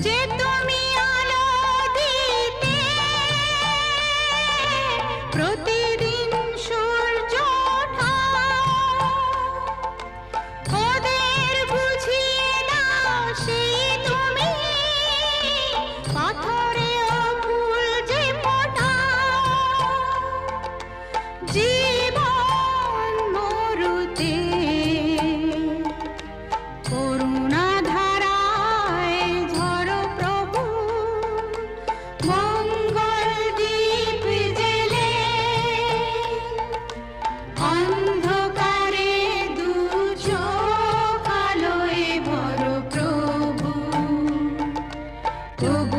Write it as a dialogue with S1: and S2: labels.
S1: যে তুমি আলো দিতে প্রতিদিন সূর্য ওঠাও, ওদের বুঝিয়ে দাও সেই তুমি পাথরেও ফুল যে ফোটাও। জীবন মরুতে করুণা ধারায় ঝরো প্রভু, মঙ্গল দীপ জেলে অন্ধকারে দু চোখ আলোয় ভরো প্রভু। তবু